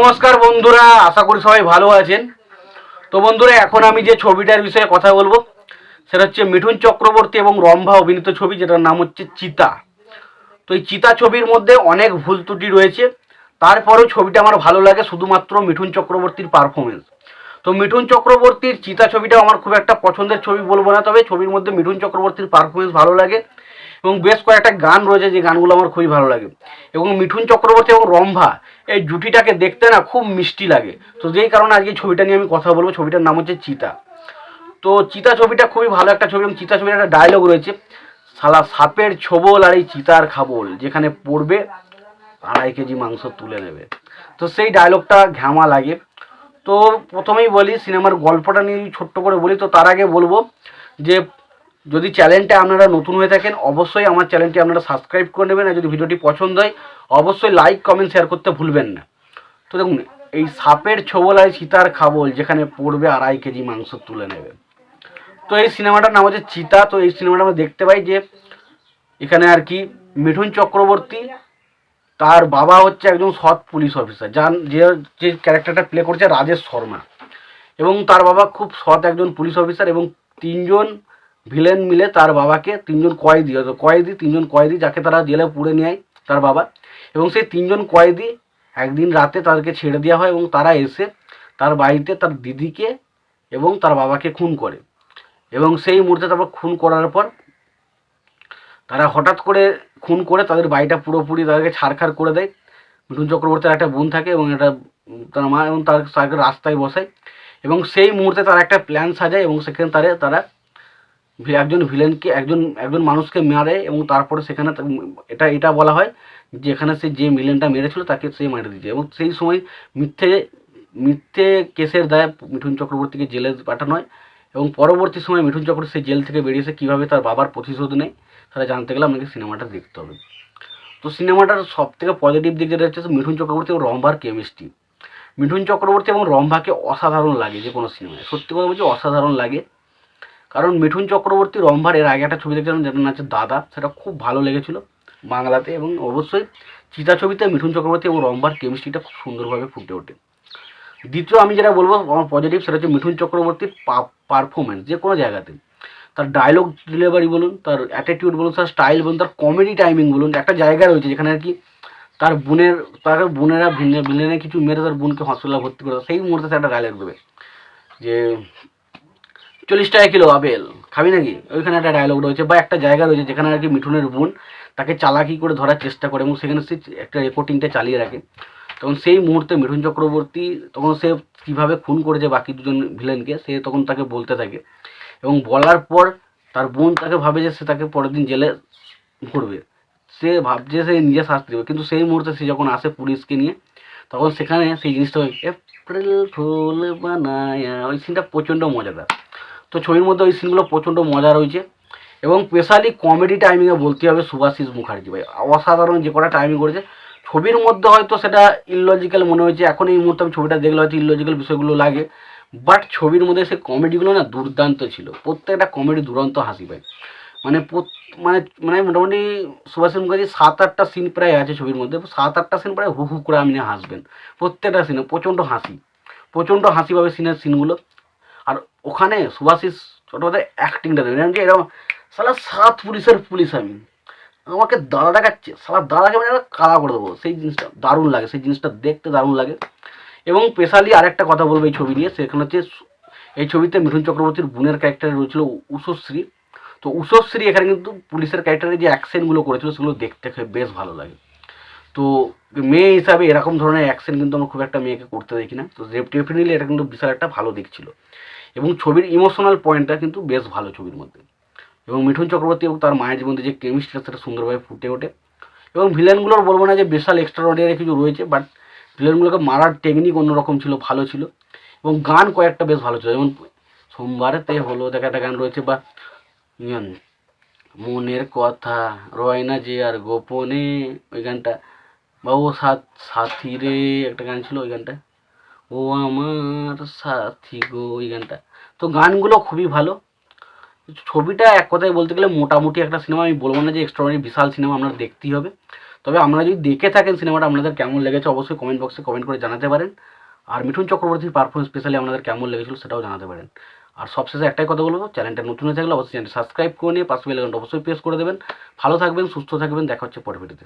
নমস্কার বন্ধুরা, আশা করি সবাই ভালো আছেন। তো বন্ধুরা, এখন আমি যে ছবিটার বিষয়ে কথা বলবো সেটা হচ্ছে মিঠুন চক্রবর্তী এবং রম্ভা অভিনীত ছবি, যেটার নাম হচ্ছে চিতা। তো এই চিতা ছবির মধ্যে অনেক ভুল ত্রুটি রয়েছে, তারপরেও ছবিটা আমার ভালো লাগে শুধুমাত্র মিঠুন চক্রবর্তীর পারফরমেন্স। তো মিঠুন চক্রবর্তীর চিতা ছবিটা আমার খুব একটা পছন্দের ছবি বলবো না, তবে ছবির মধ্যে মিঠুন চক্রবর্তীর পারফরমেন্স ভালো লাগে এবং বেশ কয়েকটা গান রয়েছে যে গানগুলো আমার খুবই ভালো লাগে। এবং মিঠুন চক্রবর্তী এবং রম্ভা এই জুটিটাকে দেখতে না খুব মিষ্টি লাগে। তো যেই কারণে আজকে ছবিটা নিয়ে আমি কথা বলবো। ছবিটার নাম হচ্ছে চিতা। তো চিতা ছবিটা খুবই ভালো একটা ছবি এবং চিতা ছবির একটা ডায়লগ রয়েছে, শালা সাপের ছোবল আর এই চিতার খাবল, যেখানে পড়বে 2.5 কেজি মাংস তুলে নেবে। তো সেই ডায়লগটা ঘ্যামা লাগে। তো প্রথমেই বলি সিনেমার গল্পটা নিয়ে ছোট্ট করে বলি। তো তার আগে বলবো যে যদি চ্যানেলটা আপনারা নতুন হয়ে থাকেন অবশ্যই আমার চ্যানেলটি আপনারা সাবস্ক্রাইব করে নেবেন, আর যদি ভিডিওটি পছন্দ হয় অবশ্যই লাইক কমেন্ট শেয়ার করতে ভুলবেন না। তো দেখুন, এই সাপের ছোবল আর চিতার খাবল, যেখানে পড়বে 2.5 কেজি মাংস তুলে নেবে। তো এই সিনেমাটার নাম হচ্ছে চিতা। তো এই সিনেমাটা আমরা দেখতে পাই যে এখানে আর কি মিঠুন চক্রবর্তী, তার বাবা হচ্ছে একজন সৎ পুলিশ অফিসার, যার যে ক্যারেক্টারটা প্লে করছে রাজেশ শর্মা, এবং তার বাবা খুব সৎ একজন পুলিশ অফিসার, এবং তিনজন ভিলেন মিলে তার বাবাকে, তিনজন কয়েদি যাকে তারা জেলে পুড়ে নেয় তার বাবা, এবং সেই তিনজন কয়েদি একদিন রাতে তাদেরকে ছেড়ে দেওয়া হয় এবং তারা এসে তার বাড়িতে তার দিদিকে এবং তার বাবাকে খুন করে। এবং সেই মুহূর্তে তারপর খুন করার পর তারা হঠাৎ করে খুন করে তাদের বাড়িটা পুরোপুরি তাদেরকে ছাড়খাড় করে দেয়। মিঠুন চক্রবর্তীর একটা বোন থাকে এবং একটা তার মা, এবং তাকে রাস্তায় বসায় এবং সেই মুহূর্তে তারা একটা প্ল্যান সাজায় এবং সেখানে তারা একজন ভিলেনকে, একজন মানুষকে মারে এবং তারপরে সেখানে এটা বলা হয় যে এখানে যে ভিলেনটা মেরেছিল তাকে সে মারে দিয়েছে। এবং সেই সময় মিথ্যে কেসের দায়ে মিঠুন চক্রবর্তীকে জেলে পাঠানো হয় এবং পরবর্তী সময় মিঠুন চক্রবর্তী সেই জেল থেকে বেরিয়ে এসে কীভাবে তার বাবার প্রতিশোধ নেয় সেটা জানতে গেলে আপনাকে সিনেমাটা দেখতে হবে। তো সিনেমাটার সব থেকে পজিটিভ দিক যেটা হচ্ছে মিঠুন চক্রবর্তী এবং রম্ভার কেমিস্ট্রি। মিঠুন চক্রবর্তী এবং রম্ভাকে অসাধারণ লাগে যে কোনো সিনেমায়, সত্যি কথা বলছি অসাধারণ লাগে। কারণ মিঠুন চক্রবর্তী রম্ভার এর আগে একটা ছবি দেখছিলাম যেটার নাম হচ্ছে দাদা, সেটা খুব ভালো লেগেছিলো বাংলাতে, এবং অবশ্যই চিতা ছবিতে মিঠুন চক্রবর্তী এবং রম্ভার কেমিস্ট্রিটা খুব সুন্দরভাবে ফুটে ওঠে। দ্বিতীয় আমি যেটা বলবো আমার পজিটিভ, সেটা হচ্ছে মিঠুন চক্রবর্তীর পারফরমেন্স যে কোনো জায়গাতে, তার ডায়লগ ডেলিভারি বলুন, তার অ্যাটিটিউড বলুন, তার স্টাইল বলুন, তার কমেডি টাইমিং বলুন। একটা জায়গা রয়েছে যেখানে আর কি তার বোনেরা ভিলেনে কিছু মেরে তার বোনকে হসপিটালে ভর্তি করে, সেই মুহূর্তে একটা ডায়লগ দেবে যে 40 টাকা কিলো আপেল খাবি নাকি, ওইখানে একটা ডায়লগ রয়েছে। বা একটা জায়গা রয়েছে যেখানে আর কি মিঠুনের বোন তাকে চালাকি করে ধরার চেষ্টা করে এবং সেখানে সে একটা রেকর্ডিংটা চালিয়ে রাখে। তখন সেই মুহূর্তে মিঠুন চক্রবর্তী তখন সে কীভাবে খুন করেছে বাকি দুজন ভিলেনকে সে তখন তাকে বলতে থাকে, এবং বলার পর তার বোন তাকে ভাবে যে সে তাকে পরের দিন জেলে ভরবে, সে ভাবছে সে নিজে শাস্তি দেবে, কিন্তু সেই মুহূর্তে সে যখন আসে পুলিশকে নিয়ে তখন সেখানে সেই জিনিসটা এপ্রিল ফুল বানায়া, ওই সিনটা প্রচণ্ড মজাদার। তো ছবির মধ্যে ওই সিনগুলো প্রচণ্ড মজা রয়েছে এবং স্পেশালি কমেডি টাইমিংয়ে বলতে হবে শুভাশিস মুখার্জি ভাই অসাধারণ যে কটা টাইমিং করেছে। ছবির মধ্যে হয়তো সেটা ইললজিক্যাল মনে হয়েছে, এখন এই মুহূর্তে আমি ছবিটা দেখলে হয়তো ইললজিক্যাল বিষয়গুলো লাগে, বাট ছবির মধ্যে সে কমেডিগুলো না দুর্দান্ত ছিল। প্রত্যেকটা কমেডি দুরন্ত হাসি পায়। মানে মানে মানে মোটামুটি সুভাষিস মুখার্জি 7-8টা সিন প্রায় আছে ছবির মধ্যে, 7-8টা সিন প্রায় হু হু করে আপনি হাসবেন। প্রত্যেকটা সিনে প্রচণ্ড হাসি পাবে সিনগুলো। আর ওখানে সুভাষিস চট্টোপাধ্যায় অ্যাক্টিংটা দেবেন যে এরকম সালা 7 পুলিশের পুলিশ আমি, আমাকে দাদা দেখাচ্ছে, সালা দাদাকে মানে কালা করে দেবো, সেই জিনিসটা দারুণ লাগে, সেই জিনিসটা দেখতে দারুণ লাগে। এবং স্পেশালি আরেকটা কথা বলবো এই ছবি নিয়ে, সেখানে হচ্ছে এই ছবিতে মিঠুন চক্রবর্তীর বোনের ক্যারেক্টারে রয়েছিল উষশ্রী। তো উষশ্রী এখানে কিন্তু পুলিশের ক্যারেক্টারে যে অ্যাকশনগুলো করেছিল সেগুলো দেখতে বেশ ভালো লাগে। তো মেয়ে হিসাবে এরকম ধরনের অ্যাকশন কিন্তু আমরা খুব একটা মেয়েকে করতে দেখি না, তো ডেফিনেটলি এটা কিন্তু বিশাল একটা ভালো দিক ছিল। এবং ছবির ইমোশনাল পয়েন্টটা কিন্তু বেশ ভালো ছবির মধ্যে, এবং মিঠুন চক্রবর্তী এবং তার মায়ের মধ্যে যে কেমিস্ট্রিটা সেটা সুন্দরভাবে ফুটে ওঠে। এবং ভিলেনগুলোর বলবো না যে বিশাল এক্সট্রাঅর্ডিনারি কিছু রয়েছে, বাট ভিলেনগুলোকে মারার টেকনিক অন্যরকম ছিল, ভালো ছিল। এবং গান কয়েকটা বেশ ভালো ছিল, যেমন সোমবারেতে হলো দেখা একটা গান রয়েছে, বা মনের কথা রয় না যে আর গোপনে ওই গানটা, বা ও সাথী রে একটা গান ছিল ওই গানটা, ও আমার সাথী গো ওই গানটা। তো গানগুলো খুবই ভালো। ছবিটা এক কথায় বলতে গেলে মোটামুটি একটা সিনেমা, আমি বলবো না যে এক্সট্রাঅর্ডিনারি বিশাল সিনেমা, আপনার দেখতেই হবে। তবে আপনারা যদি দেখে থাকেন সিনেমাটা আপনাদের কেমন লেগেছে অবশ্যই কমেন্ট বক্সে কমেন্ট করে জানাতে পারেন। আর মিঠুন চক্রবর্তীর পারফরমেন্স স্পেশালি আপনাদের কেমন লেগেছিল সেটাও জানাতে পারেন। আর সবশেষে একটাই কথা বলবো, চ্যানেলটা নতুন হয়ে থাকলে অবশ্যই চ্যানেল সাবস্ক্রাইব করে নিয়ে পাশে বেল আইকনটা অবশ্যই প্রেস করে দেবেন। ভালো থাকবেন, সুস্থ থাকবেন, দেখা হচ্ছে পরের ভিডিওতে।